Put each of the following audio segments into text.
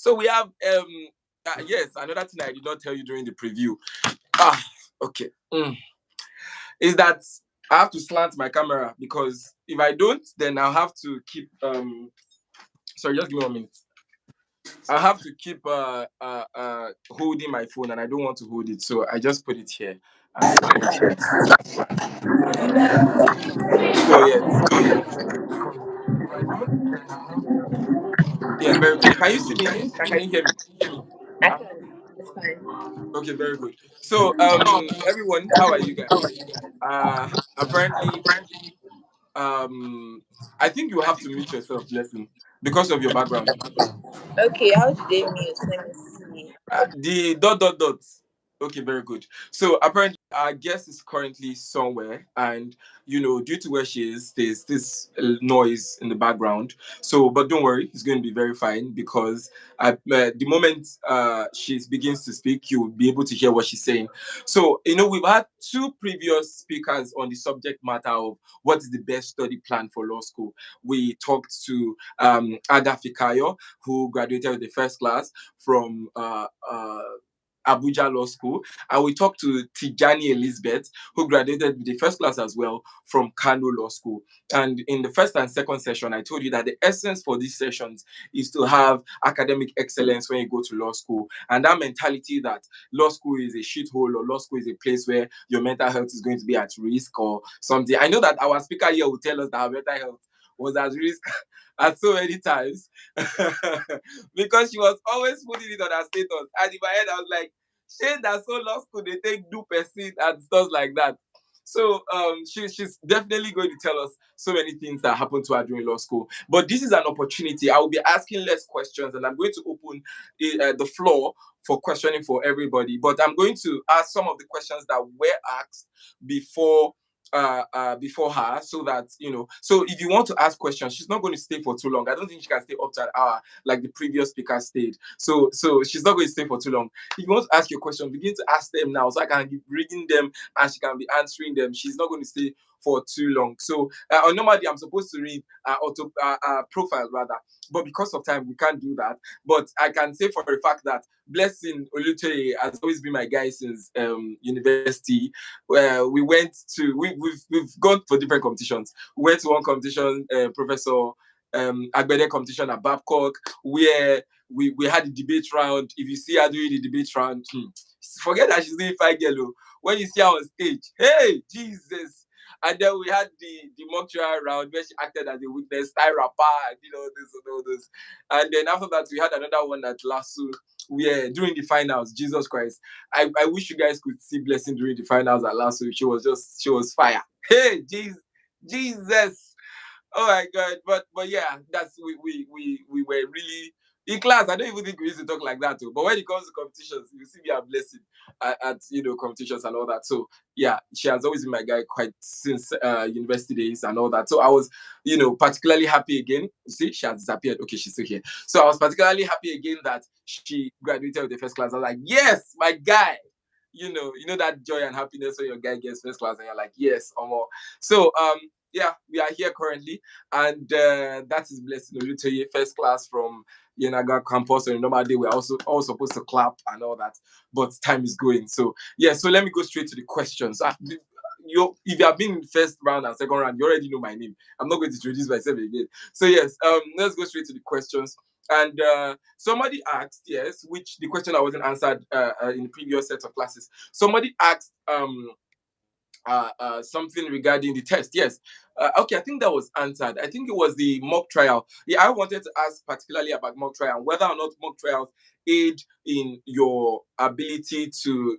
So we have yes, another thing I did not tell you during the preview. Okay. Is that I have to slant my camera, because if I don't, then I'll have to keep sorry, just give me 1 minute. I have to keep holding my phone, and I don't want to hold it, so I just put it here. So yeah, very good. Can you see me? Can you hear me? I can. It's fine. Okay, very good. So everyone, how are you guys? Apparently, I think you have to mute yourself, Blessing, because of your background. Okay, how do they mute? Let me see. The dot. Okay, very good. So apparently our guest is currently somewhere, and due to where she is, there's this noise in the background. So, but don't worry, it's going to be very fine, because the moment she begins to speak, you will be able to hear what she's saying. So, we've had two previous speakers on the subject matter of what is the best study plan for law school. We talked to Ada Fikayo, who graduated with the first class from Abuja Law School, and we talked to Tijani Elizabeth, who graduated with the first class as well from Kano Law School. And in the first and second session, I told you that the essence for these sessions is to have academic excellence when you go to law school, and that mentality that law school is a shithole, or law school is a place where your mental health is going to be at risk or something. I know that our speaker here will tell us that our mental health was at risk at so many times because she was always putting it on her status. And in my head, I was like, shade that so law school they take do percent and stuff like that. So she's definitely going to tell us so many things that happened to her during law school. But this is an opportunity. I will be asking less questions, and I'm going to open the floor for questioning for everybody. But I'm going to ask some of the questions that were asked before her, so that so if you want to ask questions, she's not going to stay for too long. I don't think she can stay up to an hour like the previous speaker stayed. So she's not going to stay for too long. If you want to ask your question, begin to ask them now, so I can be reading them and she can be answering them. She's not going to stay for too long. So normally I'm supposed to read profile rather, but because of time we can't do that. But I can say for a fact that Blessing Olutoye has always been my guy since university. We went to we've gone for different competitions. We went to one competition, Professor Agbede competition at Babcock, where we had a debate round. If you see her doing the debate round, forget that she's doing fine girl. When you see her on stage, hey, Jesus. And then we had the mock trial round where she acted as a witness, style rapper, and this and all this. And then after that, we had another one at Lasso, where during the finals, Jesus Christ, I wish you guys could see Blessing during the finals at Lasso. She was fire. Hey, Jesus. Oh my God. But yeah, that's we were really in class. I don't even think we used to talk like that too. But when it comes to competitions, you see me a Blessing at competitions and all that. So yeah, she has always been my guy quite since university days and all that. So I was particularly happy again. You see, she has disappeared. Okay, she's still here. So I was particularly happy again that she graduated with the first class. I was like, yes, my guy. You know that joy and happiness when your guy gets first class and you're like, yes, or more. So yeah, we are here currently, and that is Blessing Olutoye, first class from Yenaga campus. And normal day we're also all supposed to clap and all that, but time is going. So yeah, so let me go straight to the questions. If you have been in first round and second round, you already know my name. I'm not going to introduce myself again. So yes, let's go straight to the questions. And somebody asked, yes, which the question that wasn't answered in the previous set of classes. Somebody asked something regarding the test. Yes. Okay, I think that was answered. I think it was the mock trial. Yeah, I wanted to ask particularly about mock trial, whether or not mock trials aid in your ability to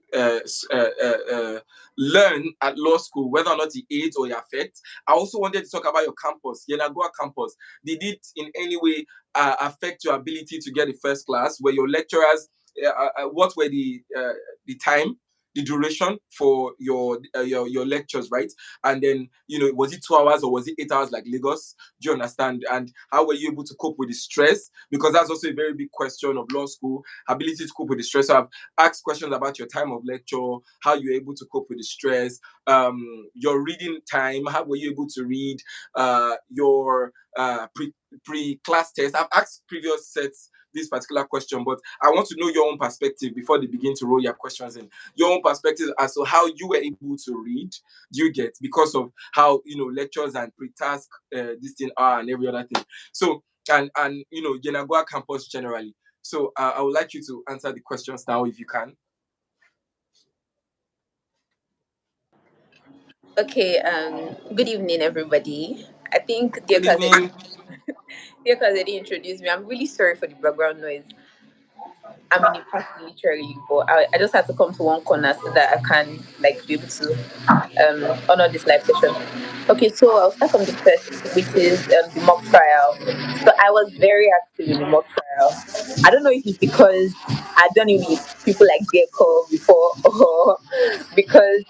learn at law school, whether or not it aids or it affects. I also wanted to talk about your campus, Yenagoa campus. Did it in any way affect your ability to get the first class? Were your lecturers, what were the time, the duration for your lectures, right? And then was it 2 hours or was it 8 hours like Lagos? Do you understand? And how were you able to cope with the stress? Because that's also a very big question of law school, ability to cope with the stress. So I've asked questions about your time of lecture, how you're able to cope with the stress, your reading time, how were you able to read, your pre-class test. I've asked previous sets this particular question, but I want to know your own perspective before they begin to roll your questions in. Your own perspective as to how you were able to read. Do you get, because of how lectures and pre-task this thing are and every other thing. So and Yenagua campus generally. So I would like you to answer the questions now if you can. Okay, good evening, everybody. I think Good evening. Dear Cousin didn't introduce me. I'm really sorry for the background noise. I'm in a party literally, but I just had to come to one corner so that I can like be able to honor this live session. Okay, so I'll start from the first, which is the mock trial. So I was very active in the mock trial. I don't know if it's because I've done it with people like Gecko before, or because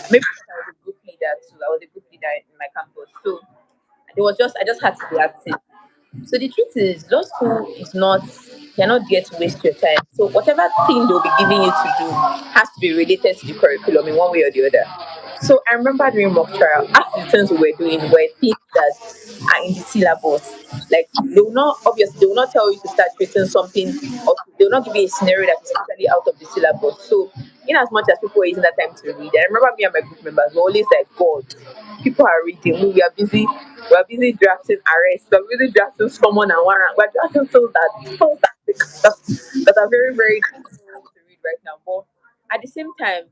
maybe because I was a group leader too. I was a group leader in my campus, so I just had to be active. So the truth is, law school is not, you're not there to waste your time. So whatever thing they'll be giving you to do has to be related to the curriculum in one way or the other. So I remember during mock trial, half the things we were doing were things that are in the syllabus. Like they will not tell you to start creating something, or they will not give you a scenario that is totally out of the syllabus. So in as much as people were using that time to read, I remember me and my group members were always like, God, people are reading. We are busy drafting arrests. We are busy drafting someone and warrant. We're drafting that are very, very difficult to read right now. But at the same time,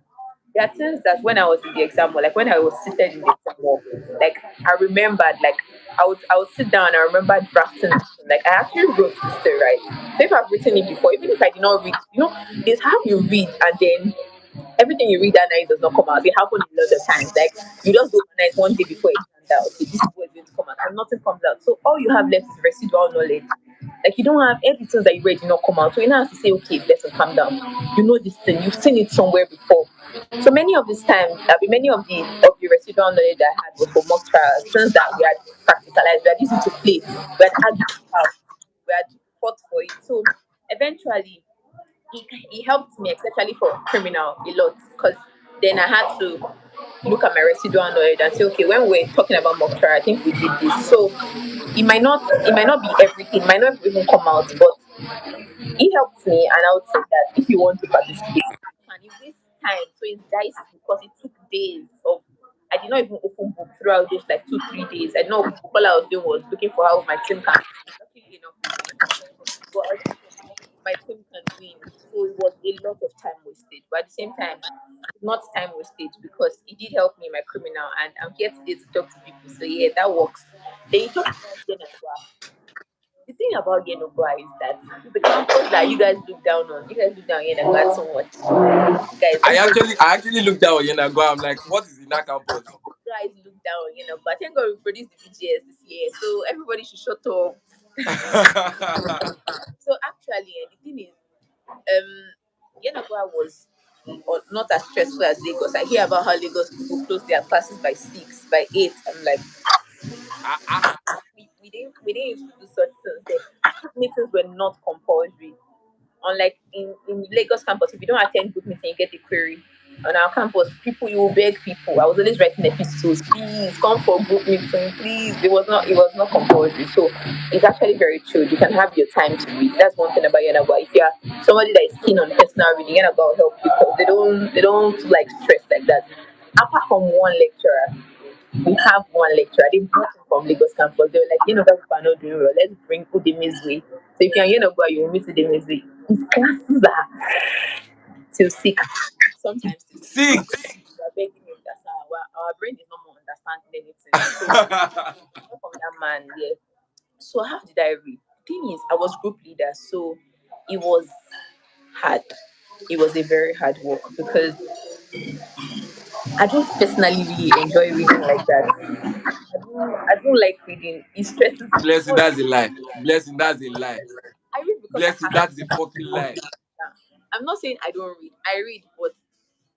there are things that when I was in the exam hall, like when I was seated in the exam hall, like I remembered, like I would sit down and I remember drafting. Like I actually wrote this thing, right? So if I've written it before, even if I did not read, it's how you read and then everything you read that night does not come out. It happens a lot of times. Like you just go overnight one day before exam that okay, this is what is going to come out, and nothing comes out. So all you have left is residual knowledge. Like you don't have everything that you read did not come out. So you now have to say, okay, let's calm down. You know this thing, you've seen it somewhere before. So many of these times, many of the residual knowledge I had was for mock trials, things that we had practicalized, we had used it to play, we had argued about, we had fought for it. So eventually he helped me, especially for criminal, a lot because then I had to look at my residual knowledge and say, okay, when we're talking about mock trial, I think we did this. So it might not be everything, it might not even come out, but it helped me, and I would say that if you want to participate, and it wastes time, so it's dicey because it took days of. I did not even open book throughout those like 2 3 days. I know all I was doing was looking for how my team can. Luckily enough, we win. But I was looking for how my team can win. So it was a lot of time wasted. But at the same time, it's not time wasted because it did help me in my criminal, and I'm here today to talk to people. So yeah, that works. Then you talk about Yenagua. The thing about Yenagua is that it's the campus that you guys look down on. You guys look down on Yenagua so much. Guys, I actually looked down Yenagua. I'm like, what is in that campus? guys look down on Yenagua. Thank God we produced the VGS this year. So everybody should shut up. So actually, the thing is, Yenagua was not as stressful as Lagos. I hear about how Lagos people close their classes by 6, by 8. I'm like, Ah, ah. we didn't used to do such things there. Group meetings were not compulsory. Unlike in Lagos campus, if you don't attend group meeting, you get a query. On our campus, people you will beg people. I was always writing epistles, please come for group meeting, please. It was not compulsory. So it's actually very true. You can have your time to read. That's one thing about Yanagwa. If you're somebody that is keen on personal reading, Yanagwa will help you because they don't like stress like that. Apart from one lecturer, we have one lecturer. They brought him from Lagos campus. They were like, people are not doing well. Let's bring Udemizwe. So if you're in Yenogwa, you will meet Udemizwe. His classes are till 6. Sometimes till 6. Six. We are begging him that our brain is not more understanding anything. So from that man, yeah. So how did I read? The thing is, I was group leader, so it was hard. It was a very hard work because I don't personally really enjoy reading like that. I don't like reading. It stresses me. Blessing, that's a lie. Blessing, that's a lie. I read because I Blessing, have that's a fucking lie. to. I'm not saying I don't read. I read, but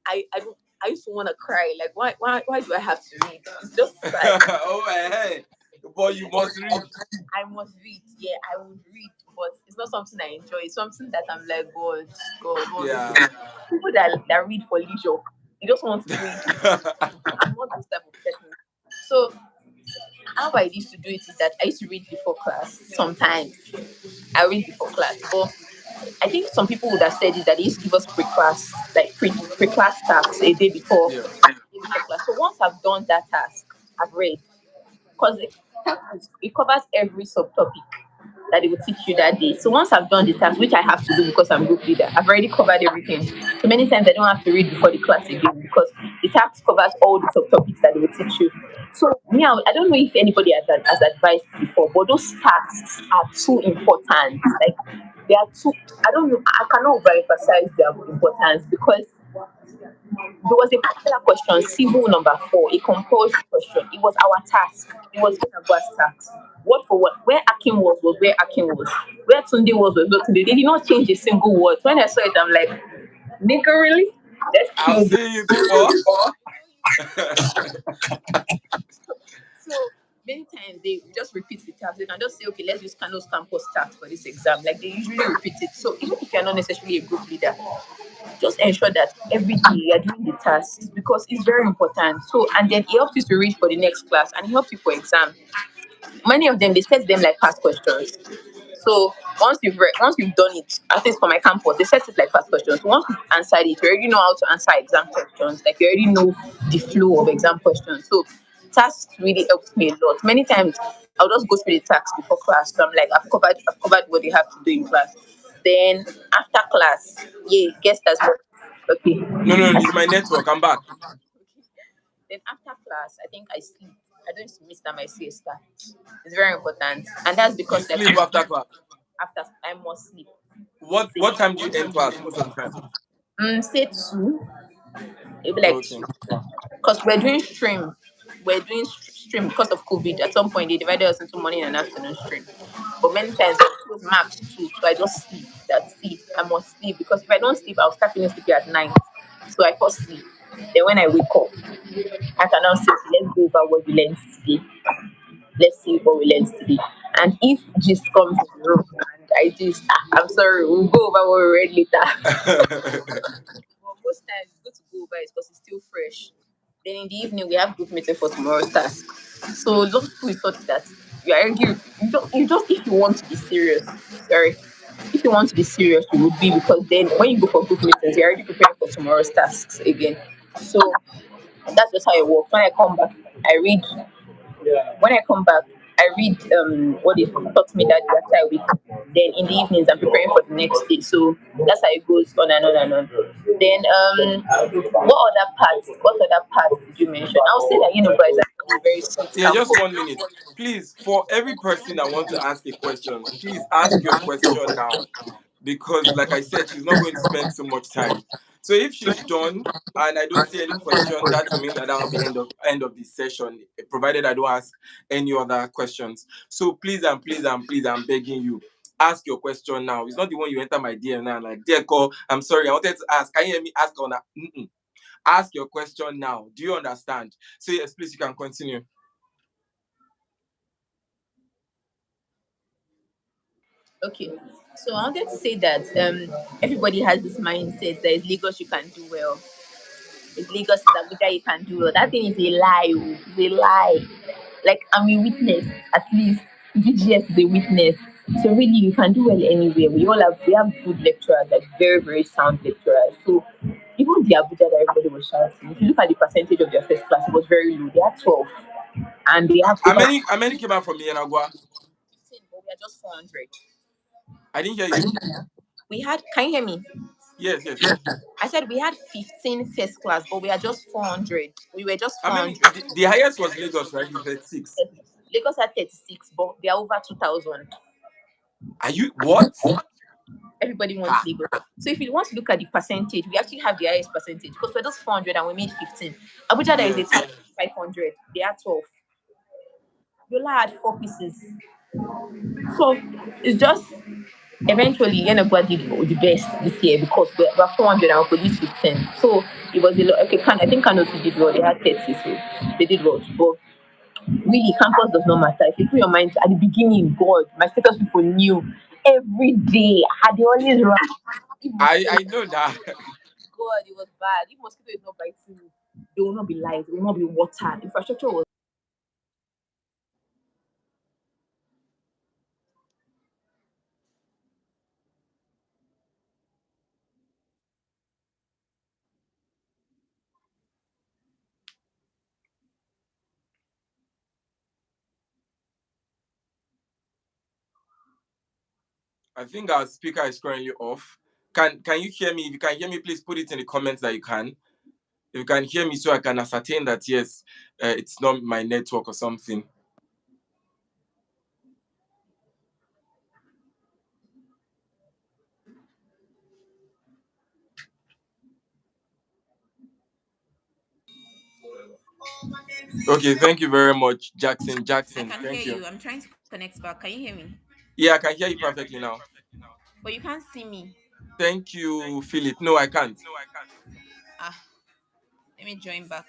I don't. I used to want to cry. Like why do I have to read? It's just sad. Oh, hey. But you must read. I must read. Yeah, I would read, but it's not something I enjoy. It's something that I'm like, God. Yeah. People that read for leisure, you just want to read. I'm not this type of person. So how I used to do it is that I used to read before class sometimes. I read before class. But I think some people would have said it that they used to give us pre-class, like pre-class tasks Yeah. a day before class. So once I've done that task, I've read because it covers every subtopic that they will teach you that day. So once I've done the task, which I have to do because I'm group leader, I've already covered everything. So many times I don't have to read before the class again because the task covers all the subtopics that they will teach you. So me, I don't know if anybody has advised before, but those tasks are too important. Like they are too. I don't know. I cannot overemphasize their importance because there was a particular question, civil number 4, a compulsory question. It was our task. It was Ganagua's task. What for what? Where Akin was where Akin was. Where Tunde was where Tunde. They did not change a single word. When I saw it, I'm like, nigga, really? Let's I've kill this. seen it before. So many times they just repeat the task. They can just say, okay, let's use Kano's campus task for this exam. Like they usually repeat it. So even if you're not necessarily a group leader, just ensure that every day you're doing the tasks because it's very important. So and then it helps you to read for the next class and it helps you for exam. Many of them they set them like past questions. So once you've done it, at least for my campus, they set it like past questions. Once you've answered it, you already know how to answer exam questions. Like you already know the flow of exam questions. So tasks really helps me a lot. Many times I'll just go through the tasks before class. So I'm like, I've covered what they have to do in class. Then after class, yeah, guest as well. No, Okay. no, it's my network. I'm back. Then after class, I think I sleep. I don't miss that my siesta. It's very important, and that's You because like sleep after class. after I must sleep. What time do you end class most of the time? Say two. It'll be like Okay. two. Because we're doing stream. We're doing stream because of COVID. At some point, they divided us into morning and afternoon stream. But many times it was max two, so I just sleep. That's it. I must sleep because if I don't sleep, I'll start feeling sleepy at night. So I first sleep. Then when I wake up, I can now say, "Okay, let's go over what we learned today. Let's see what we learned today." And if gist comes in the room and I just, I'm sorry, we'll go over what we read later. But most times it's good to go over it because it's still fresh. Then in the evening we have group meeting for tomorrow's task. So a lot of people thought that you are you just if you want to be serious, sorry. If you want to be serious, you would be because then when you go for group meetings, you're already preparing for tomorrow's tasks again. So that's just how it works. When I come back, I read when I come back, I read what they taught me that day after a week. Then in the evenings, I'm preparing for the next day. So that's how it goes on and on and on. Then what other parts did you mention? I'll say that guys are a very sweet Yeah, just campus. 1 minute. Please, for every person that wants to ask a question, please ask your question now. Because, like I said, she's not going to spend so much time. So if she's done and I don't see any question, that will mean that that'll be end of the session, provided I don't ask any other questions. So please and please and please, I'm begging you. Ask your question now. It's not the one you enter my DM now, like, dear call, I'm sorry, I wanted to ask. Can you hear me? Ask on that. Ask your question now. Do you understand? So yes, please, you can continue. Okay. So I wanted to say that everybody has this mindset that is Lagos you can do well. It's Lagos is Abuja you can do well. That thing is a lie. Oh. It's a lie. Like I'm a witness, at least VGS is a witness. So really you can do well anywhere. We have good lecturers, like very, very sound lecturers. So even the Abuja that everybody was shouting, if you look at the percentage of their first class, it was very low. They are 12 and they have How over many how many came out from Yenagua? 15, but we are just 400. I didn't hear you. We had, can you hear me? Yes, yes. I said we had 15 first class, but we are just 400. We were just How many? 400. The highest was Lagos, right? You said six. Lagos had 36, but they are over 2,000. Are you what? Everybody wants Ha. Lagos. So if you want to look at the percentage, we actually have the highest percentage because we're just 400 and we made 15. Abuja, there is a Yes. 500. They are 12. Yola had 4 pieces. So it's just eventually Yenagua did the best this year because we're 400 and we produced 15. So it was a lot. Okay, I think Kano too did well. They had 30, so they did well. But really, campus does not matter. If you put your mind at the beginning, God, my status people knew every day. I had always run. If I know that. God, it was bad. If mosquito is not biting you, there will not be light, there will not be water. Infrastructure was I think our speaker is currently off. Can you hear me? If you can hear me, please put it in the comments that you can. If you can hear me, so I can ascertain that yes, it's not my network or something. Okay, thank you very much, Jackson. I Jackson, can hear thank you. you. I'm trying to connect back. Can you hear me? Yeah, I can hear you perfectly now. But you can't see me. Thank you, Philip. No, I can't. Ah, let me join back.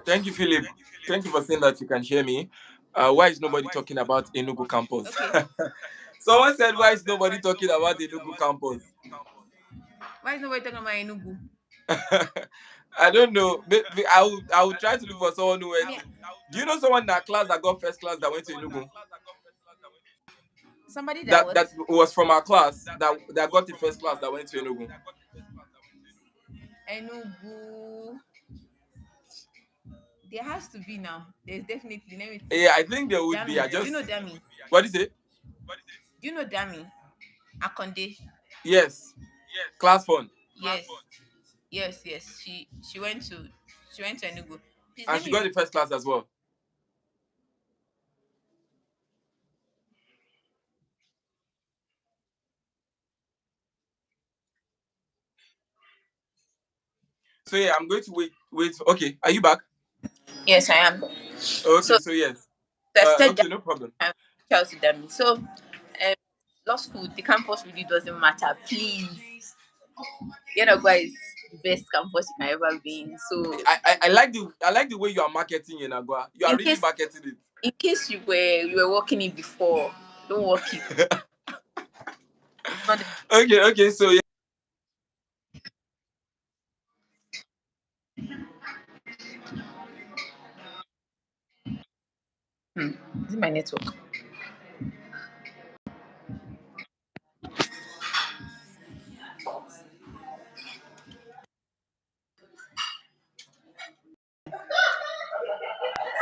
Thank you, Philip. Thank you for saying that you can hear me. Why is nobody talking about Enugu campus? Okay. Someone said, why is nobody talking about the Enugu campus? Why is nobody talking about Enugu? I don't know. I will try to look for someone who went Me, to. Do you know someone in our class that got first class that went to Enugu? somebody that That what? that was from our class that got the first class that went to Enugu. Enugu. There has to be now. There's definitely. Let me see. Yeah, I think there would be. Dami. I Do you know just Dami? what is it? Do you know Dami? Akonde. Yes, class fund, Yes. Yes. She went to Enugu. Please and let she me got the first class as well. So yeah, I'm going to wait. Okay, are you back? Yes, I am. So Okay, so yes. I started Okay, no problem. Chelsea Dami. So law school, the campus really doesn't matter. Please, Yenagua is the best campus you can ever be in. So I like the way you are marketing Yenagua. You are in really case marketing in case you were working it before, don't work it. it. It's not Okay, so yeah. is it my network? Is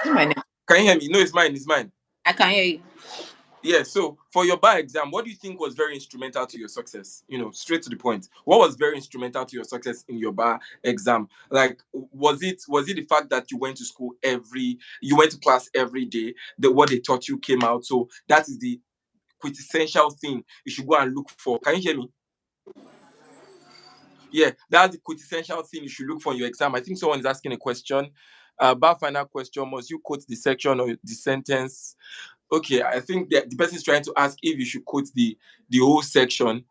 it my network? Can you hear me? No, it's mine. It's mine. I can hear you. Yeah. So for your bar exam, what do you think was very instrumental to your success? Straight to the point. What was very instrumental to your success in your bar exam? Like, was it the fact that you went to class every day, that what they taught you came out? So that is the quintessential thing you should go and look for. Can you hear me? Yeah, that's the quintessential thing you should look for in your exam. I think someone is asking a question. Bar final question: must you quote the section or the sentence? Okay, I think that the person is trying to ask if you should quote the whole section,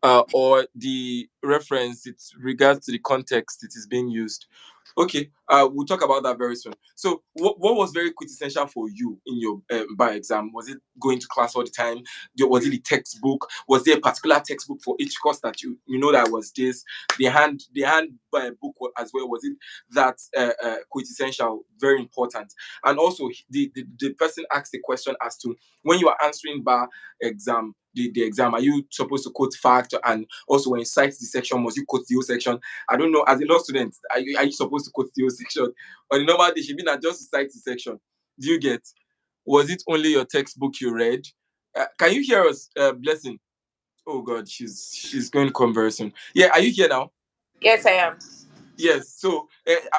or the reference. It regards to the context it is being used. Okay, we'll talk about that very soon. So, what was very quintessential for you in your bar exam? Was it going to class all the time? Was it the textbook? Was there a particular textbook for each course that you know that was this? The hand book as well. Was it that quintessential? Very important. And also, the person asked the question as to when you are answering bar exam, the exam, are you supposed to quote fact? And also, when you cite the section, must you quote the whole section? I don't know. As a law student, are you supposed to quote the whole section? On the normal day, should be not just to cite the section. Do you get? Was it only your textbook you read? Can you hear us, Blessing? Oh God, she's going to conversing. Yeah, are you here now? Yes, I am. Yes. So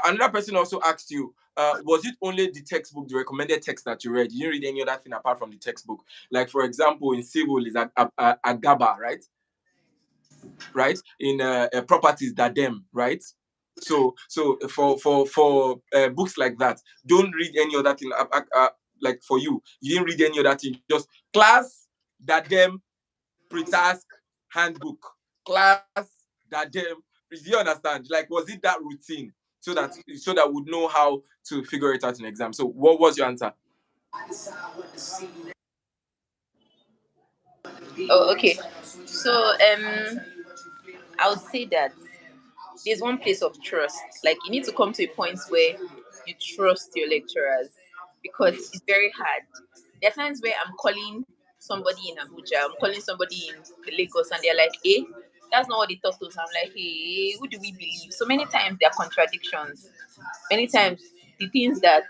another person also asked you, was it only the textbook, the recommended text that you read? You didn't read any other thing apart from the textbook. Like for example, in civil is Agaba, right? Right. In properties, that them, right? So for books like that, don't read any other thing. Like for you didn't read any other thing. Just class, that them, pre-task, handbook, class, that them. Do you understand? Like, was it that routine so that we'd know how to figure it out in exam? So, what was your answer? Oh, okay. So I would say that there's one place of trust. Like you need to come to a point where you trust your lecturers because it's very hard. There are times where I'm calling somebody in Abuja, I'm calling somebody in Lagos, and they're like, "Eh, that's not what they taught us." I'm like, "Hey, who do we believe?" So many times there are contradictions. Many times the things that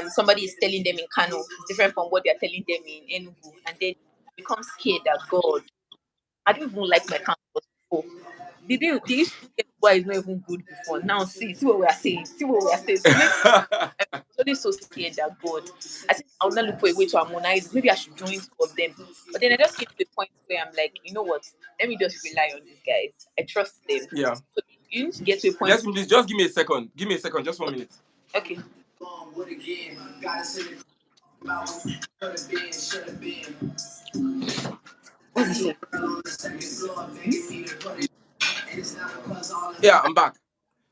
somebody is telling them in Kano is different from what they are telling them in Enugu, and then become scared that God, I don't even like my campus before. They used to get why it's not even good before. Now see what we are saying. See what we are saying. So maybe I was always so scared that God. I think I'll not look for a way to harmonize. Maybe I should join two of them. But then I just came to the point where I'm like, you know what? Let me just rely on these guys. I trust them. Yeah. So you need to get to a point. Let's please just give me a second. Give me a second, just 1 minute. Okay. What's this? Yeah, I'm back.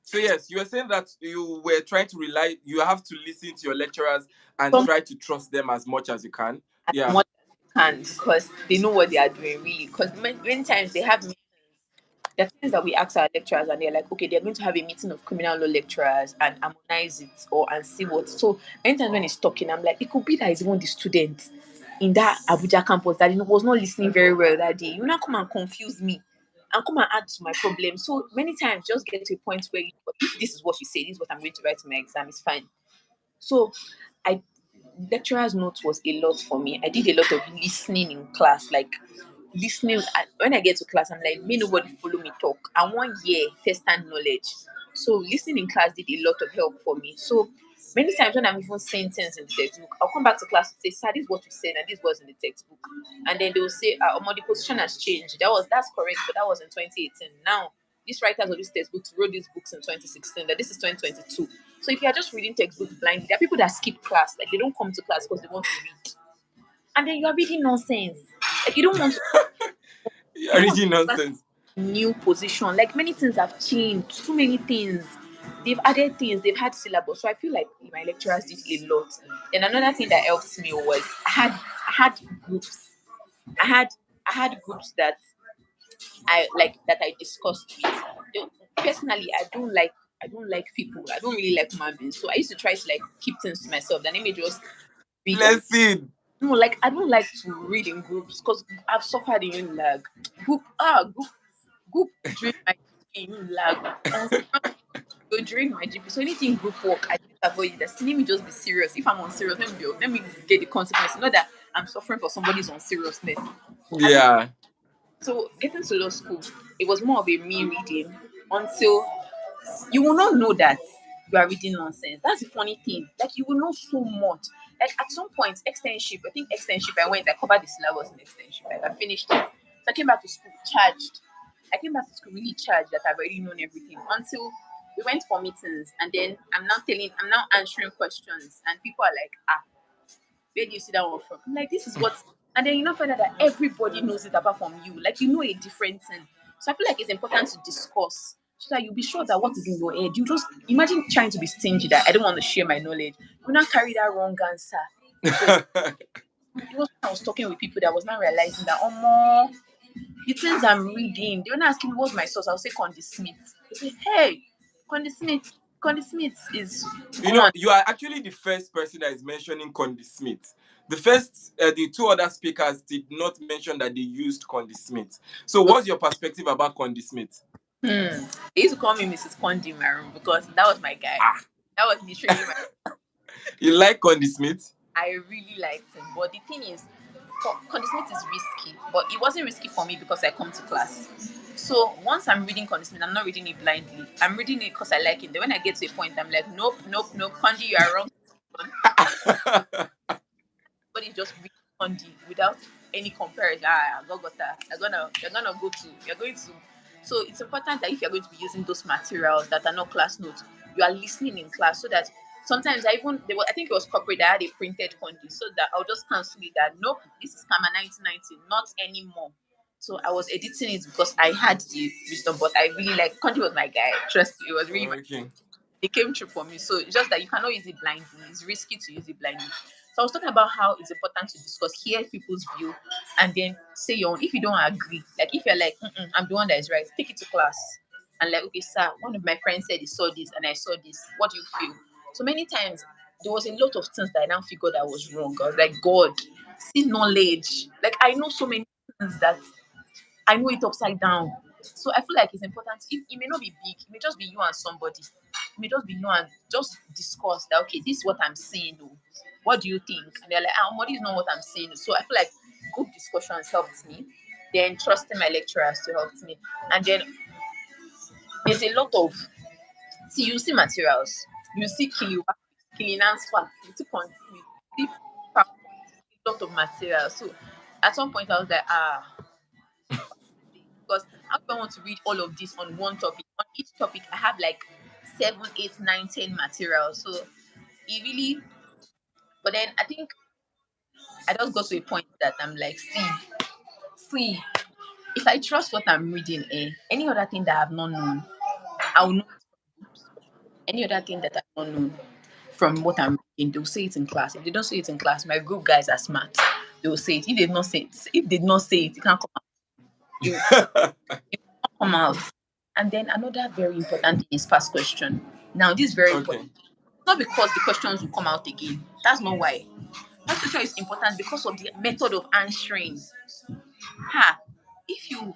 So yes, you were saying that you were trying to rely. You have to listen to your lecturers and Some try to trust them as much as you can. as Yeah. much as you can because they know what they are doing really. Because many times they have there are things that we ask our lecturers and they're like, okay, they're going to have a meeting of criminal law lecturers and harmonize it or and see what. So anytime when he's talking, I'm like, it could be that it's even the student in that Abuja campus that was not listening very well that day. You now come and confuse me and come and add to my problem. So many times just get to a point where if this is what you say, this is what I'm going to write in my exam, it's fine. So I lecturer's notes was a lot for me. I did a lot of listening in class, like listening. When I get to class, I'm like, may nobody follow me talk. I want year first-hand knowledge. So listening in class did a lot of help for me. So many times when I'm even saying things in the textbook, I'll come back to class and say, "Sir, this is what you said, and this was in the textbook." And then they'll say, "The position has changed. That's correct, but that was in 2018. Now these writers of these textbooks wrote these books in 2016. That this is 2022. So if you are just reading textbooks blindly, there are people that skip class, like they don't come to class because they want to read, and then you are reading nonsense. Like You're you don't want reading to nonsense. new position. Like many things have changed. So many things. They've added things. They've had syllabus. So I feel like my lecturers did a lot. And another thing that helped me was I had groups. I had I had groups that I discussed with. Personally, I don't like people. I don't really like human beings. So I used to try to like keep things to myself. Then let me just read on. Blessing. No, like I don't like to read in groups because I've suffered in lag. Group during my GP, you lag. Go during my GP. So anything group work, I just avoid it. Just let me just be serious. If I'm on serious, let me get the consequence. Not that I'm suffering for somebody's unseriousness. I don't. Yeah. So getting to law school, it was more of a me reading until you will not know that you are reading nonsense. That's the funny thing. Like you will know so much. Like at some point, externship. I think externship. I covered the syllabus in externship. Like I finished it. So I came back to school charged. I came back to school really charged that I've already known everything until we went for meetings and then I'm now answering questions and people are like, where do you see that one from? I'm like, this is what, and then you know, find out that everybody knows it apart from you. Like, you know a different thing. So I feel like it's important to discuss so that you'll be sure that what is in your head. You just imagine trying to be stingy that I don't want to share my knowledge. You not carry that wrong answer. It was when I was talking with people that I was not realizing that, oh, more the things I'm reading, they were not asking me what's my source. I'll say Condi Smith. They say, hey, Condi Smith is You go know, on. you are actually the first person that is mentioning Condi Smith. The two other speakers did not mention that they used Condi Smith. So, what's your perspective about Condi Smith? They used to call me Mrs. Condi in my room because that was my guy. That was literally my. You like Condi Smith? I really liked him. But the thing is, Condescending is risky, but it wasn't risky for me because I come to class. So once I'm reading Condescending, I'm not reading it blindly. I'm reading it because I like it. Then when I get to a point, I'm like, nope, nope, nope, Condi, you are wrong. But it's just reading Condi without any comparison. Gogota, you're going to. So it's important that if you're going to be using those materials that are not class notes, you are listening in class so that sometimes I think it was corporate that had a printed Condi so that I'll just cancel it that nope, this is Kama 1990, not anymore. So I was editing it because I had the wisdom, but I really like Condi was my guy. Trust me, it was really Okay. it came true for me. So it's just that you cannot use it blindly. It's risky to use it blindly. So I was talking about how it's important to discuss, hear people's view, and then say your own. If you don't agree, like if you're like, I'm the one that is right, take it to class. And like, okay, sir, one of my friends said he saw this and I saw this. What do you feel? So many times there was a lot of things that I now figured I was wrong. I was like, God, see knowledge. Like I know so many things that I know it upside down. So I feel like it's important. It may not be big, it may just be you and somebody. It may just be you and just discuss that, okay, this is what I'm saying. Oh. What do you think? And they're like, Modi is not what I'm saying. So I feel like group discussions helped me. Then trusting my lecturers to help me. And then there's a lot of, see, you see materials, you see killing answer, you see you see PowerPoint, you see a lot of materials. So at some point I was like, because how do I want to read all of this on one topic? On each topic, I have like 7, 8, 9, 10 materials. So it really, but then I think I just got to a point that I'm like, see, if I trust what I'm reading, any other thing that I've not known, I will know it from books. Any other thing that I've not known from what I'm reading, they'll say it in class. If they don't say it in class, my group guys are smart. They will say it. If they did not say it, it can't come out. It can't come out. And then another very important thing is past question. Now, this is very Okay. important. Not because the questions will come out again. That's not why. Past question is important because of the method of answering. Ha! If you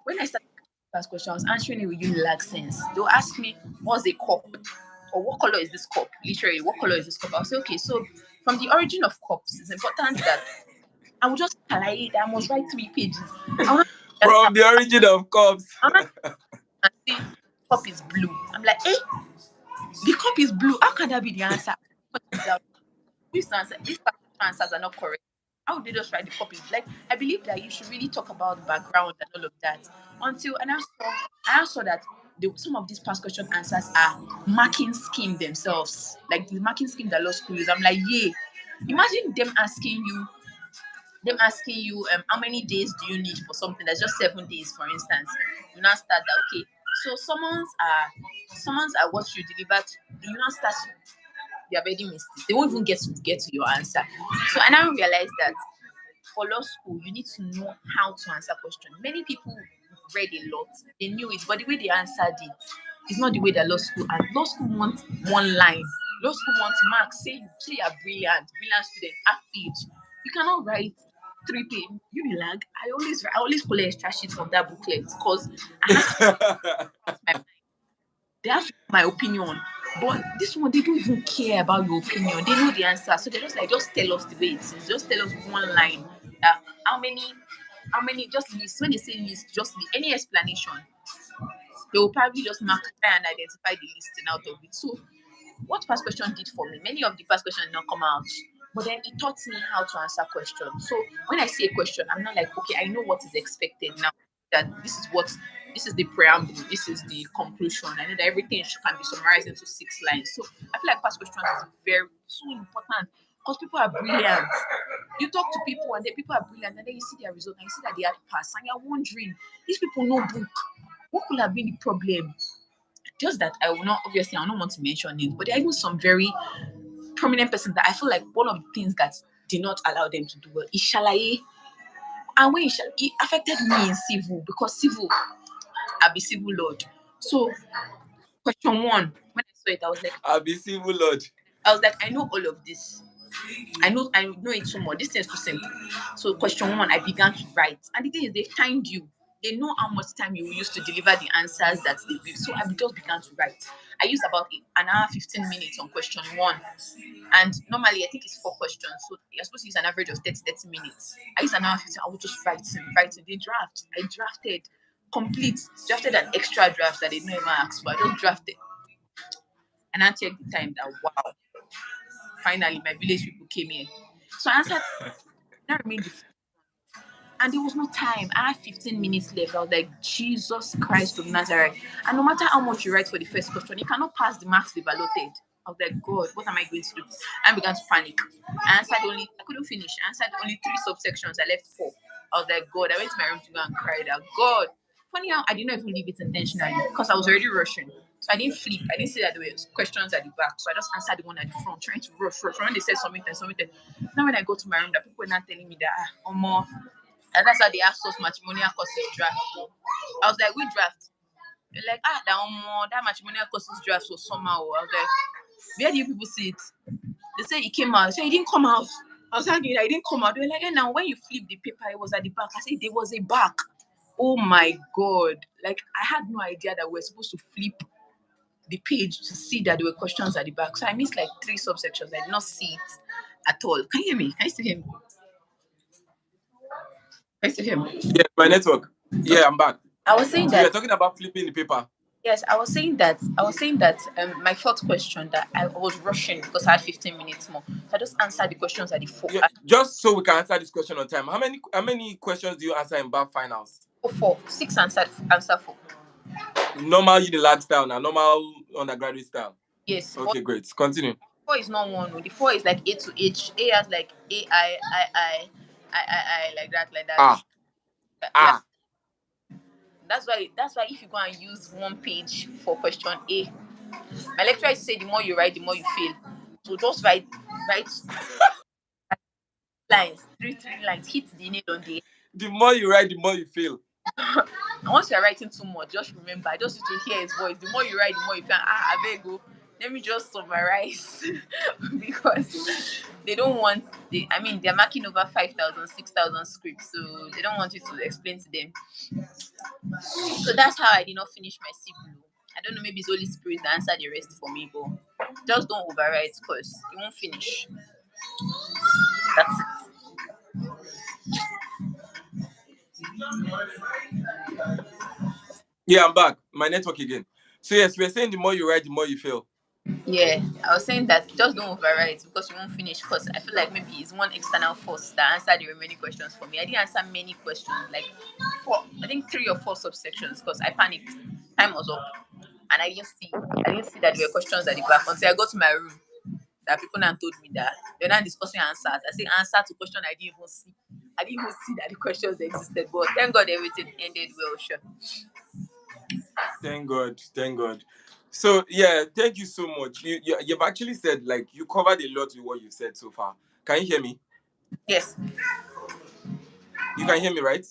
when I started past question, I was answering it with unilag sense. They'll ask me, what's a cup? Or what color is this cup? Literally, what color is this cup? I'll say, okay, so from the origin of cups, it's important that I will just highlight it. I must write 3 pages. I will not From the origin of cups. and say cup is blue. I'm like, the cup is blue. How can that be the answer? These answers are not correct. How would they just write the copy? Like, I believe that you should really talk about background and all of that. I saw that some of these past question answers are marking scheme themselves, like the marking scheme that law school use. I'm like, yeah. Imagine them asking you, how many days do you need for something that's just 7 days, for instance. You now start that, okay. So summons are what you deliver. You now start, you have already missed it. They won't even get to your answer. So I now realize that for law school, you need to know how to answer questions. Many people read a lot, they knew it, but the way they answered it is not the way that law school. And law school wants one line. Law school wants marks. Say you're brilliant student, half page. You cannot write 3 page. Unilag. I always pull extra sheets from that booklet because I have to cross my mind. They have to know my opinion. But this one, they don't even care about your opinion. They know the answer. So they're just like, just tell us the way it is. Just tell us one line. How many, just list. When they say list, just list. Any explanation, they will probably just try and identify the listing out of it. So what past question did for me, many of the past questions did not come out. But then it taught me how to answer questions. So when I see a question, I'm not like, okay, I know what is expected now. That this is the preamble, this is the conclusion. I know that everything can be summarized into 6 lines. So I feel like past questions is very so important because people are brilliant. You talk to people and then people are brilliant, and then you see their result and you see that they had passed, and you're wondering, these people know book. What could have been the problem? Just that I will not want to mention it, but there are even some very prominent persons that I feel like one of the things that did not allow them to do well is shalaye. And when it affected me in civil because civil, I be civil lord. So question one, when I saw it, I'll be civil lord. I know all of this. I know it so much. This thing is too simple. So question one, I began to write. And the thing is, they timed you. They know how much time you will use to deliver the answers that they give. So I just began to write. I used about an hour, 15 minutes on question one. And normally, I think it's 4 questions. So you're supposed to use an average of 30 minutes. I used an hour 15. I would just write. The draft. I drafted an extra draft that they didn't even ask for. I just drafted. And I checked the time that, wow, finally, my village people came here. So I answered, that remained the and there was no time. I had 15 minutes left. I was like, Jesus Christ of Nazareth. And no matter how much you write for the first question, you cannot pass the marks they've allotted. I was like, God, what am I going to do? I began to panic. I couldn't finish. I answered only 3 subsections. I left 4. I was like, God, I went to my room to go and cry that, God. Funny how I did not even leave it intentionally because I was already rushing. So I didn't flip. I didn't see that there were questions at the back. So I just answered the one at the front, trying to rush. When they said something. Now when I go to my room, that people were not telling me that, more. And that's how they asked us matrimonial courses draft. I was like, we draft. They're like, that matrimonial courses draft was somehow. I was like, where do you people see it? They say it came out. I said, it didn't come out. I was thinking that it didn't come out. They were like, now when you flip the paper, it was at the back. I said, there was a back. Oh my God. Like, I had no idea that we were supposed to flip the page to see that there were questions at the back. So I missed like 3 subsections. I did not see it at all. Can you hear me? Can you still hear me? Nice to hear me. Yeah, my network. Yeah, I'm back. I was saying So you're that talking about flipping the paper. yes, I was saying that my fourth question that I was rushing because I had 15 minutes more. So I just answered the questions at the Yeah, just so we can answer this question on time. How many questions do you answer in bar finals? four, six answered answer four. Normal unilag style now, normal undergraduate style. Yes, but Okay, great. Continue. four is not one. Oh. The four is like A to H. A has like I like that, like that. Ah, Yeah, ah. that's why if you go and use one page for question A, my lecturer used to say the more you write, the more you fail. So just write lines, three lines, hit the nail on the The more you write, the more you fail. and once you're writing too much, just remember, just need to hear his voice. The more you write, the more you feel I beg go. Let me just summarize because they don't want I mean they're marking over 5,000, 6,000 scripts, so they don't want you to explain to them. So that's how I did not finish my civil. I don't know, maybe it's Holy Spirit that answered the rest for me, but just don't overwrite because you won't finish. That's it. Yeah, I'm back. My network again. So yes, we're saying the more you write, the more you fail. Yeah, I was saying that just don't overwrite because you won't finish. Because I feel like maybe it's one external force that answered the remaining questions for me. I didn't answer many questions, like four, I think 3 or 4 subsections because I panicked. Time was up, and I didn't see that there were questions at the back until I got to my room. That people now told me that they're not discussing answers. I say answer to question I didn't even see. I didn't even see that the questions existed. But thank God everything ended well. Sure. Thank God. Thank God. So yeah, thank you so much. You've actually said like you covered a lot with what you've said so far. Can you hear me? Yes. You can hear me, right?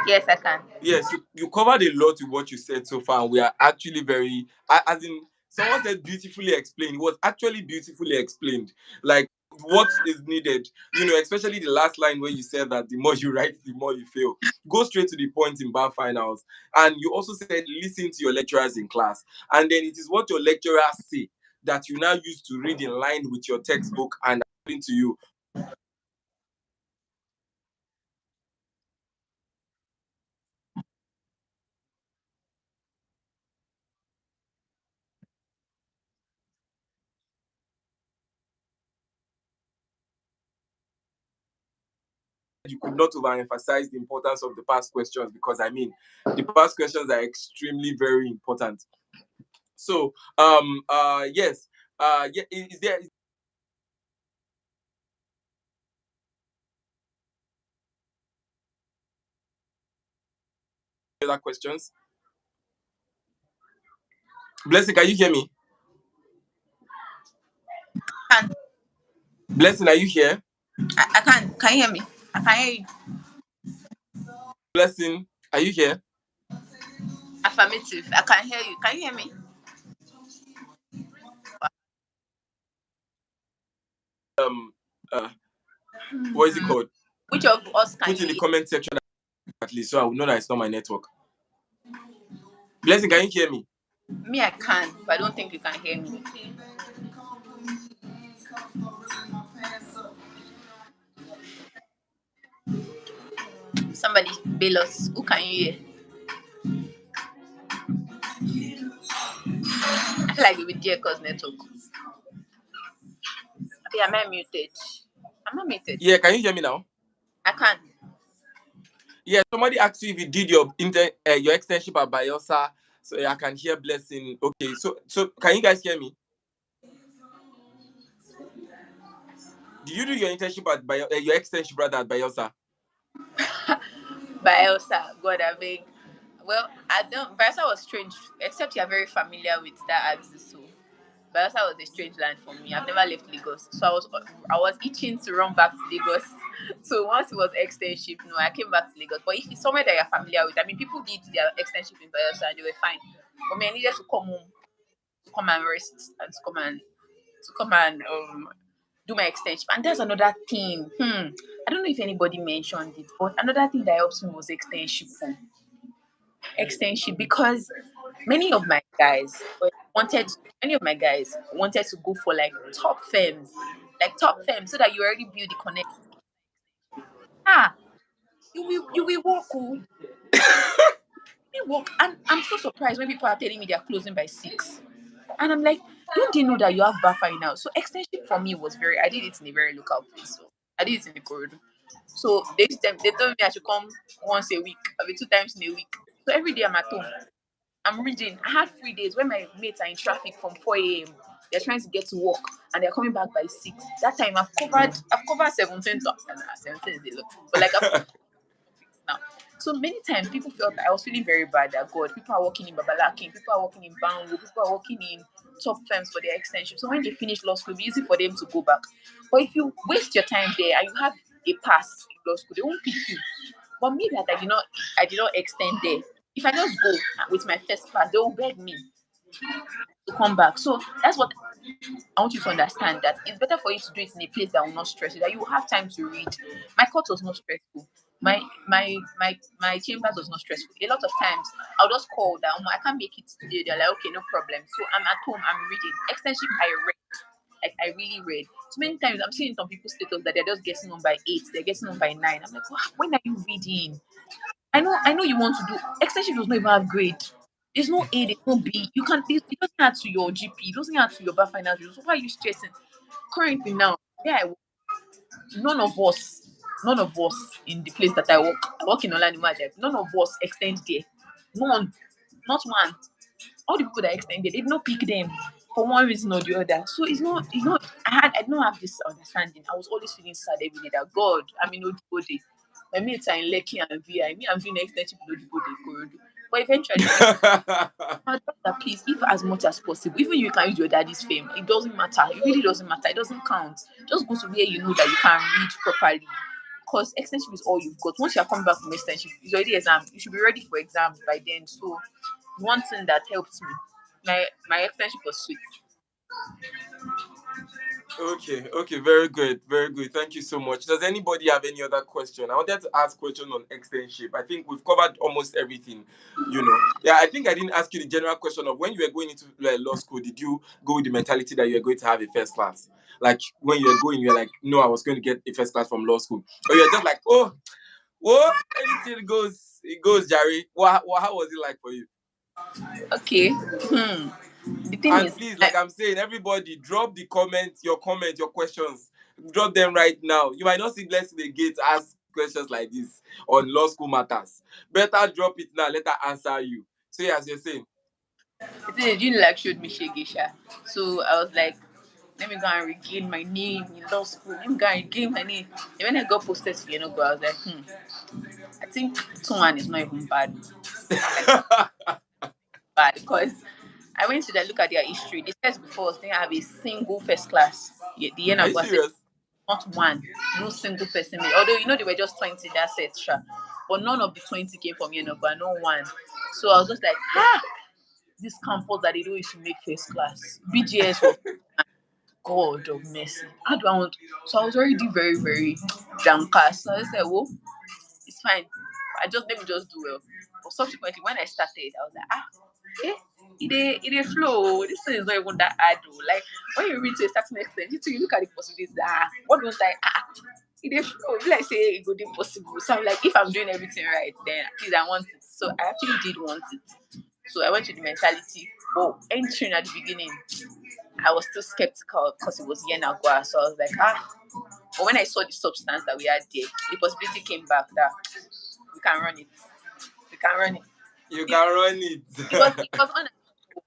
Yes, I can. Yes, you covered a lot with what you said so far. And we are actually very, as in, someone said beautifully explained. It was actually beautifully explained. Like what is needed, especially the last line where you said that the more you write, the more you fail. Go straight to the point in bar finals. And you also said listen to your lecturers in class. And then it is what your lecturers say that you now use to read in line with your textbook and according to you. You could not overemphasize the importance of the past questions because I mean the past questions are extremely very important. So yes, yeah, is there other questions? Blessing, can you hear me? Can Blessing, are you here? I can? Can you hear me? I can hear you. Blessing, are you here? Affirmative. I can hear you. Can you hear me? Um, uh, what is it called? Which of us can Put in you the hear? comment section at least so I will know that it's not my network. Blessing, can you hear me? Me, I can, but I don't think you can hear me. Somebody bail us. Who can you hear? I feel like it with Jacob's network. Am I muted? I'm not muted. Yeah, can you hear me now? I can. Yeah, somebody asked you if you did your externship at Bielsa, so yeah, I can hear Blessing. Okay, so can you guys hear me? Did you do your internship at your externship rather at Bielsa? But Elsa, God, I beg. Well, I don't. Barca was strange, except you're very familiar with that axis. So Barca was a strange land for me. I've never left Lagos, so I was itching to run back to Lagos. So once it was externship, no, I came back to Lagos. But if it's somewhere that you're familiar with, I mean, people did their externship in Barca and they were fine. But me, I needed to come home, to come and rest, and to come and do my extension. And there's another thing. I don't know if anybody mentioned it, but another thing that helps me was extension. Extension because many of my guys wanted many of my guys wanted to go for like top firms so that you already build the connection. Ah, You will walk, oh, you walk. And I'm so surprised when people are telling me they are closing by 6. And I'm like, don't they know that you have buffering now? So extension for me was very, I did it in a very local place. So I did it in the corridor. So they told me I should come once a week, I mean 2 times in a week. So every day I'm at home. I'm reading. I had 3 days when my mates are in traffic from 4 a.m. They're trying to get to work and they're coming back by 6. That time I've covered 17 topics. 17 is a lot. But like I've covered topics now. So many times people felt that I was feeling very bad that God, people are working in Babalakin, people are working in Bango, people are working in top firms for their extension. So when they finish law school, it'll be easy for them to go back. But if you waste your time there and you have a pass in law school, they won't pick you. But me that I did not extend there. If I just go with my first class, they will beg me to come back. So that's what I want you to understand, that it's better for you to do it in a place that will not stress you, that you will have time to read. My course was not stressful. My chambers was not stressful. A lot of times I'll just call that I can't make it today. They're like, okay, no problem. So I'm at home, I'm reading. Extension I read. Like I really read. So many times I'm seeing some people's status that they're just getting on by 8, they're getting on by 9. I'm like, wow, when are you reading? I know you want to do extension does not even have grade. There's no A, there's no B. You can't it doesn't add to your GP, it doesn't add to your bar finance results. So why are you stressing? Currently now, yeah, none of us, none of us in the place that I work in Orlando Magic, none of us extend there. None, not one. All the people that extended, they did not pick them for one reason or the other. So it's not I did not have this understanding. I was always feeling sad every day that God, I'm in Ojibode. My mates are in Lekki and VI. Me, I'm doing extension in Ojibode, Korodu. But eventually my daughter, please, if as much as possible, even you can use your daddy's fame, it doesn't matter. It really doesn't matter. It doesn't count. Just go to where you know that you can read properly. Because extension is all you've got. Once you're coming back from extension, it's already exam. You should be ready for exams by then. So one thing that helped me, my extension was sweet. Okay, very good, very good. Thank you so much. Does anybody have any other question? I wanted to ask question on externship. I think we've covered almost everything. Yeah. I think I didn't ask you the general question of when you were going into law school. Did you go with the mentality that you were going to have a first class? Like when you were going, you were like, no, I was going to get a first class from law school, or you're just like, anything goes, it goes, Jerry. How was it like for you? Okay. The thing And is, please, like I'm saying, everybody drop the comments, your questions. Drop them right now. You might not see blessing again to ask questions like this on law school matters. Better drop it now. Let her answer you. Say as you're saying. the thing is, you like showed me Shegisha. So I was like, let me go and regain my name in law school. Let me go and regain my name. And when I got posted to Yenugu, I was like, I think 2-1 is not even bad. Like bad because I went to look at their history. The first before us didn't have a single first class. The Are you Yenagoa said serious? not one, no single person made. Although they were just 20 that set, sure. But none of the 20 came from Yenagoa, no one. So I was just like, this campus that they do is to make first class. BGS was God of mercy. How do I want? So I was already very, very downcast. So I said, well, it's fine. Let me just do well. But subsequently, when I started, I was like, it flow. This thing is not even that hard though. Like when you read to a certain extent, you look at the possibilities. What don't I? It flow. If like say it could be possible. So I'm like, if I'm doing everything right, then at least I want it. So I actually did want it. So I went to the mentality. But entering at the beginning, I was still skeptical because it was Yenagua. So I was like, But when I saw the substance that we had there, the possibility came back that we can run it. We can run it. You It, can run it. it was on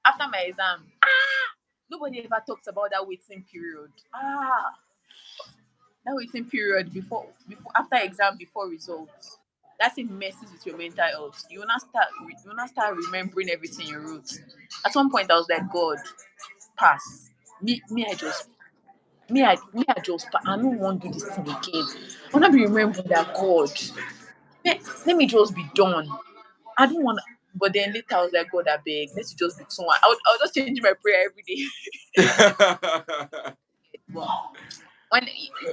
after my exam. Nobody ever talks about that waiting period. That waiting period before after exam before results. That thing messes with your mental health. You will not start remembering everything you wrote. At one point I was like, God, pass. I don't want to do this thing again. I wanna be remembering that God. Let me just be done. I don't want. But then later I was like, God, I beg, let's just be someone. I was just changing my prayer every day. But when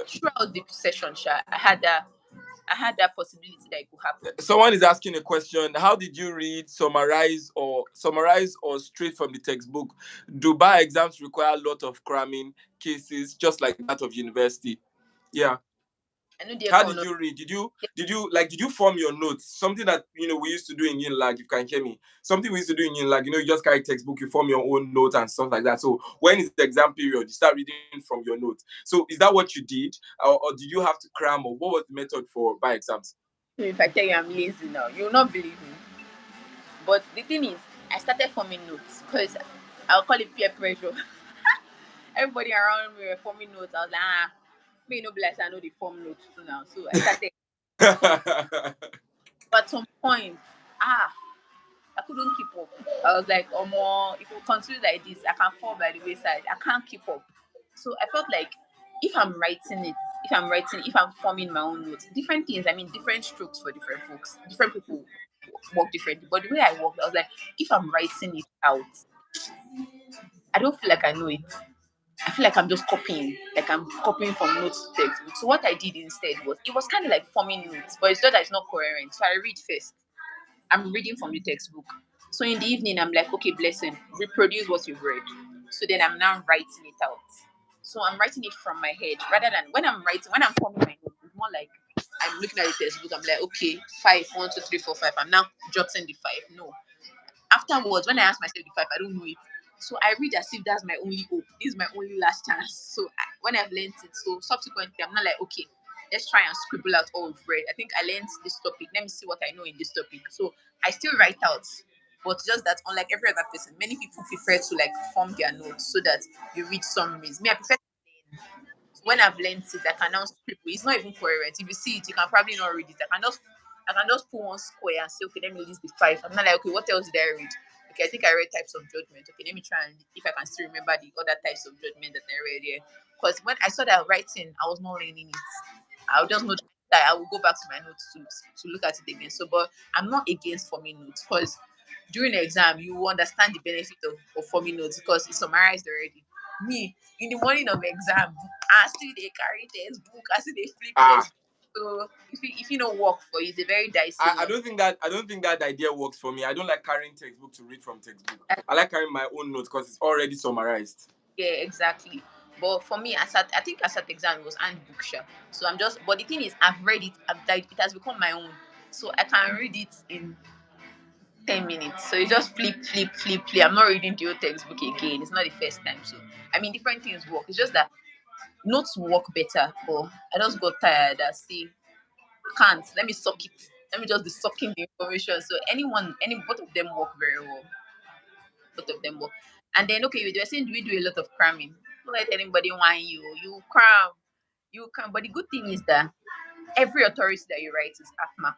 throughout the session, I had that possibility that it could happen. Someone is asking a question. How did you read, summarize or straight from the textbook? Do bar exams require a lot of cramming cases, just like that of university? Yeah. I know the How econ did not. you read? Did you form your notes? Something that we used to do in Unilag, if you can hear me. Something we used to do in Unilag, you just carry textbook, you form your own notes and stuff like that. So when it's the exam period, you start reading from your notes. So is that what you did? Or did you have to cram, or what was the method for by exams? If I tell you I'm lazy now, you will not believe me. But the thing is, I started forming notes because I'll call it peer pressure. Everybody around me were forming notes. I was like, me no bless, I know the form notes too now. So I started. So but at some point, I couldn't keep up. I was like, oh more, if you continue like this, I can fall by the wayside. I can't keep up. So I felt like if I'm forming my own notes, different things, I mean, different strokes for different folks. Different people work differently. But the way I worked, I was like, if I'm writing it out, I don't feel like I know it. I feel like I'm just copying, like I'm copying from notes to textbook. So what I did instead was, it was kind of like forming notes, but it's not that it's not coherent. So I read first. I'm reading from the textbook. So in the evening, I'm like, okay, blessing, reproduce what you've read. So then I'm now writing it out. So I'm writing it from my head rather than when I'm forming my notes, it's more like I'm looking at the textbook. I'm like, okay, five, 1, 2, 3, 4, 5. I'm now jotting the five. No, afterwards, when I ask myself the five, I don't know it. So I read as if that's my only hope. This is my only last chance. So when I've learned it, so subsequently, I'm not like, okay, let's try and scribble out all we've read. I think I learned this topic. Let me see what I know in this topic. So I still write out, but just that, unlike every other person, many people prefer to like form their notes so that you read summaries. Me, I prefer when I've learned it, I can now scribble. It's not even coherent. If you see it, you can probably not read it. I can just put one square and say, okay, let me list the five. I'm not like, okay, what else did I read? Okay, I think I read types of judgment. Okay, let me try and if I can still remember the other types of judgment that I read here. Because when I saw that writing, I was not learning it. I'll just know that I will go back to my notes to look at it again. So, but I'm not against forming notes because during the exam you will understand the benefit of forming notes because it's summarized already. Me, in the morning of exam, I still they carry textbook, I still they flip Ah, textbook. So if you don't work for you, it's a very dicey I one. don't think that idea works for me. I don't like carrying textbook to read from textbook. I like carrying my own notes because it's already summarized. Yeah, exactly. But for me, I think I sat exam was handbook sure. So I'm just but the thing is I've read it, like it has become my own. So I can read it in 10 minutes. So you just flip, flip, flip, flip. I'm not reading the old textbook again. It's not the first time. So I mean different things work. It's just that notes work better, but I just got tired. I see can't. Let me suck it. Let me just be sucking the information. So both of them work very well. Both of them work. And then okay, you were saying do we do a lot of cramming? Don't let anybody whine you. You cram. You cram. But the good thing is that every authority that you write is half mark.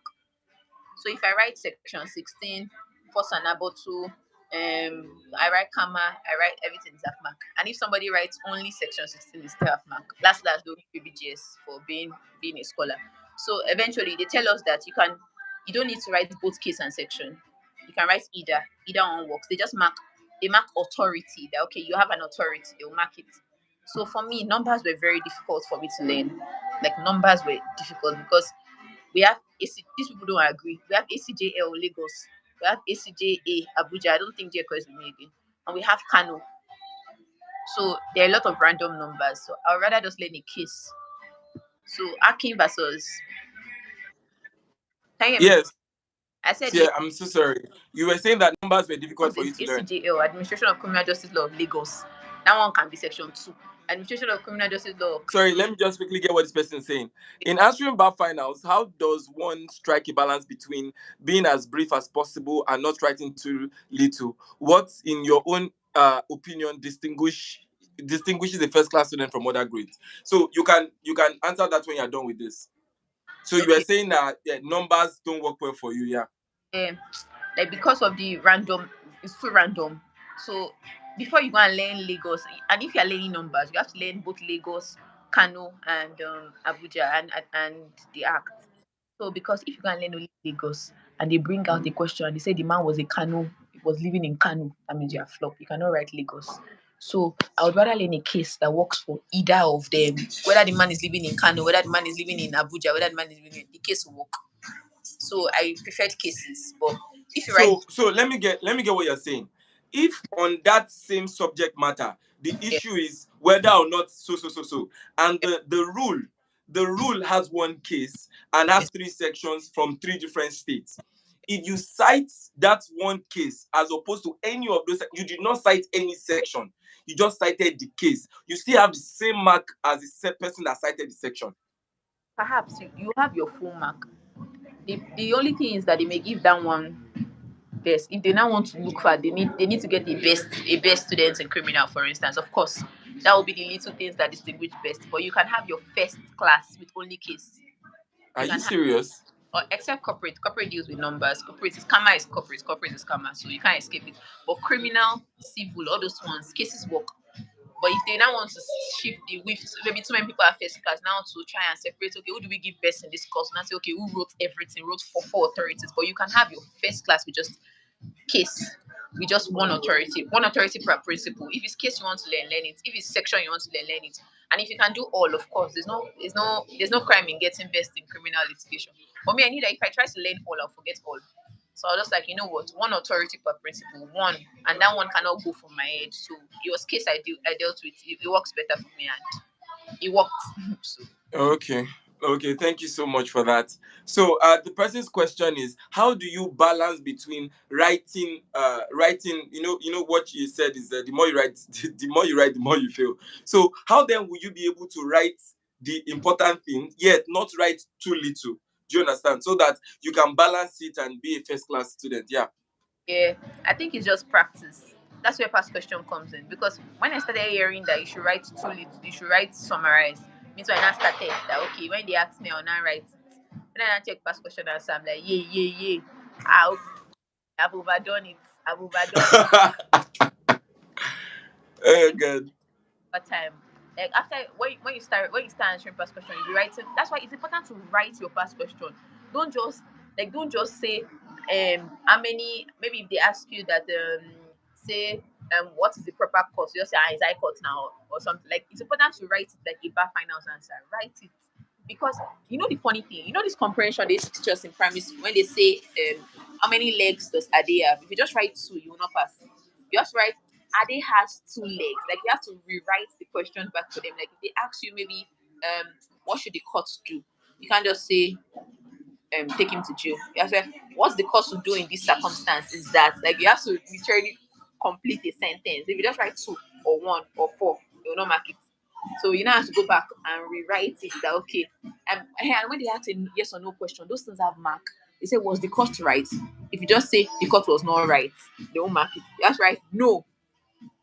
So if I write section 16, first and about two, I write comma, I write everything is half mark. And if somebody writes only section 16 is still half mark. Last they'll give you BGS for being a scholar. So eventually they tell us that you don't need to write both case and section. You can write either one works. They mark authority that okay, you have an authority, they'll mark it. So for me, numbers were very difficult for me to learn. Like numbers were difficult because we have these people don't agree. We have ACJL Lagos. We have ACJA Abuja. I don't think they're close with me again. And we have Kano. So there are a lot of random numbers. So I'd rather just learn a case. So Akin versus can you hear me? Yes, I said yeah. yeah. I'm so sorry. You were saying that numbers were difficult First for you is to learn. ACJL, Administration of Criminal Justice Law of Lagos. That one can be section 2. Administration of Criminal Justice Law of Sorry, let me just quickly get what this person is saying. In answering bar finals, how does one strike a balance between being as brief as possible and not writing too little? What, in your own opinion, distinguishes a first class student from other grades? So you can answer that when you're done with this. So you were okay. saying that numbers don't work well for you, yeah. Um, like because of the random, it's too random. So before you go and learn Lagos, and if you are learning numbers, you have to learn both Lagos, Kano, and Abuja, and the Act. So because if you go and learn only Lagos, and they bring out the question, and they say the man was a Kano, he was living in Kano, that means you are flop. You cannot write Lagos. So I would rather learn a case that works for either of them, whether the man is living in Kano, whether the man is living in Abuja, whether the man is living in the case will work. So I preferred cases. But if you write, So let me get what you're saying. If on that same subject matter, the yeah, issue is whether or not so, and the rule the rule has one case and has three sections from three different states. If you cite that one case as opposed to any of those, you did not cite any section, you just cited the case, you still have the same mark as the person that cited the section. Perhaps you have your full mark. The only thing is that they may give that one best. If they now want to look for, they need to get a best students in criminal, for instance. Of course, that will be the little things that distinguish best. But you can have your first class with only case. Are You you can have, serious? or except corporate. Corporate deals with numbers. Corporate is karma is corporate. Corporate is karma, so you can't escape it. But criminal, civil, all those ones, cases work. But if they now want to shift the width, maybe too many people are first class now to try and separate. Okay, who do we give best in this course? Now say, okay, who wrote everything? Wrote for four authorities. But you can have your first class with just case, with just one authority per principle. If it's case you want to learn it. If it's section you want to learn it. And if you can do all, of course, there's no crime in getting best in criminal litigation. For me, I knew that if I try to learn all, I'll forget all. So I was just like, you know what, one authority per principle, one, and that one cannot go from my head. So it was case I dealt with. It works better for me, and it worked. So Okay. Okay, thank you so much for that. So, the person's question is, how do you balance between writing, what you said is that the more you write, the more you write, the more you fail. So, how then will you be able to write the important thing, yet not write too little? Do you understand? So that you can balance it and be a first class student. Yeah. yeah, I think it's just practice. That's where past question comes in. Because when I started hearing that you should write too little, you should write summarize, means when I started that okay, when they ask me, I'll not write it. When I check past question answer, I'm like, yeah, yeah, yeah. I'll, I've overdone it. I've overdone it Oh, good. over time. Like after when you start answering past question, you'll be writing. That's why it's important to write your past question. Don't just say how many, maybe if they ask you that say what is the proper course, you just say is I court now or something. Like it's important to write it like a bar finals answer. Write it. Because the funny thing, this comprehension they used to teach us in primary school when they say how many legs does Ade have? If you just write two, you will not pass. You just write Ade has two legs. Like you have to rewrite the question back to them. Like if they ask you maybe what should the court do? You can't just say take him to jail. You have to say, what's the court to do in this circumstance is that like you have to literally complete a sentence. If you just write two or one or four, you will not mark it. So you now have to go back and rewrite it that okay. And when they ask a yes or no question, those things have mark. They say, was the court right? If you just say the court was not right, they won't mark it. That's right. No,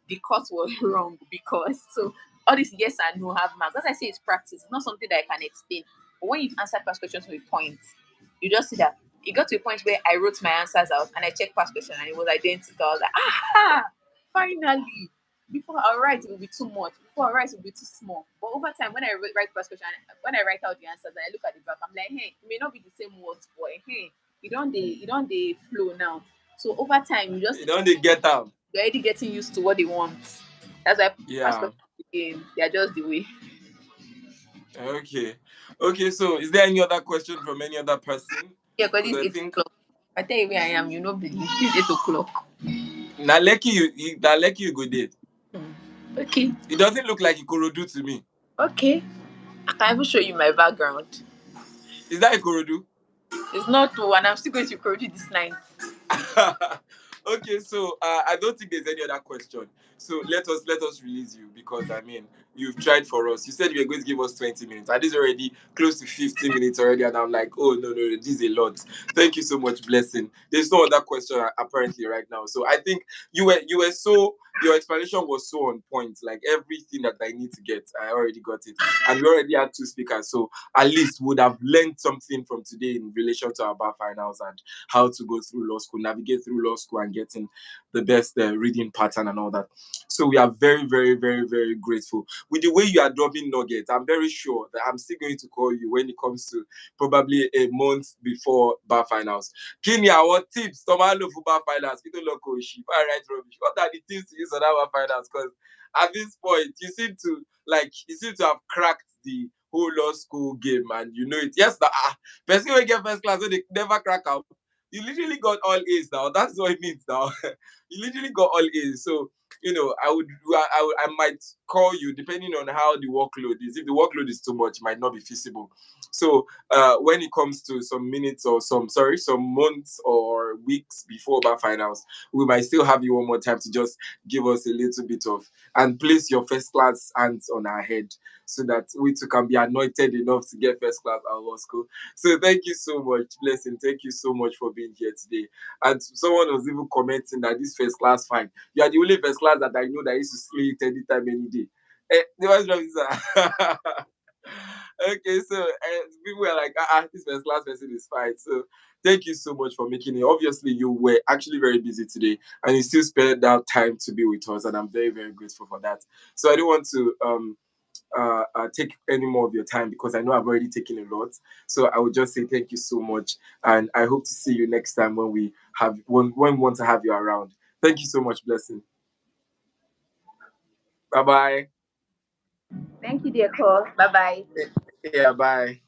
the court was wrong because so all this yes and no have marks. As I say, it's practice. It's not something that I can explain. But when you've answered past questions with points, you just see that it got to a point where I wrote my answers out and I checked past question and it was identical. I was like, aha, finally. Before I write, it will be too much. Before I write, it will be too small. But over time, when I write past question, when I write out the answers and I look at the back, I'm like, hey, it may not be the same words, but hey, you don't they flow now. So over time, You don't they get out. you're already getting used to what they want. That's why past Yeah. questions again, they're just the way. Okay. Okay, so is there any other question from any other person? Yeah, because Because it's I eight think o'clock. I tell you where I am, you know believe. It's 8 o'clock. na Lekki you go there. Okay. It doesn't look like Ikorodu to me. Okay. I can even show you my background. Is that Ikorodu? It's not true, and I'm still going to correct this night. Okay, so I don't think there's any other question. So let us release you because I mean you've tried for us. You said you were going to give us 20 minutes. And this is already close to 15 minutes already, and I'm like, oh no, this is a lot. Thank you so much, Blessing. There's no other question apparently right now. So I think you were so your explanation was so on point. Like everything that I need to get, I already got it. And we already had two speakers. So at least would have learned something from today in relation to our bar finals and how to go through law school, navigate through law school, and getting the best reading pattern and all that. So we are very, very, very, very grateful. With the way you are dropping nuggets, I'm very sure that I'm still going to call you when it comes to probably a month before bar finals. Kenya, what tips? Tomalo for bar finals. Kito loko ishi. Right, rubbish. What are the tips to use on our bar finals? Because at this point, you seem to have cracked the whole law school game, and you know it. Yes, person will get first class, so they never crack out. You literally got all A's now. That's what it means now. You literally got all A's. So I might call you depending on how the workload is. If the workload is too much, it might not be feasible. So when it comes to some minutes or some months or weeks before our finals, we might still have you one more time to just give us a little bit of and place your first class hands on our head so that we too can be anointed enough to get first class at law school. So thank you so much, Blessing. Thank you so much for being here today. And someone was even commenting that this first class fine. You are the only first class that I know that used to slay it anytime, any day. What's wrong with that? Okay, so people were like, this first class person is fine. So thank you so much for making it. Obviously, you were actually very busy today, and you still spared that time to be with us, and I'm very, very grateful for that. So I don't want to take any more of your time because I know I've already taken a lot. So I would just say thank you so much, and I hope to see you next time when we want to have you around. Thank you so much, Blessing. Bye bye. Thank you, dear call. Bye bye. Yeah, bye.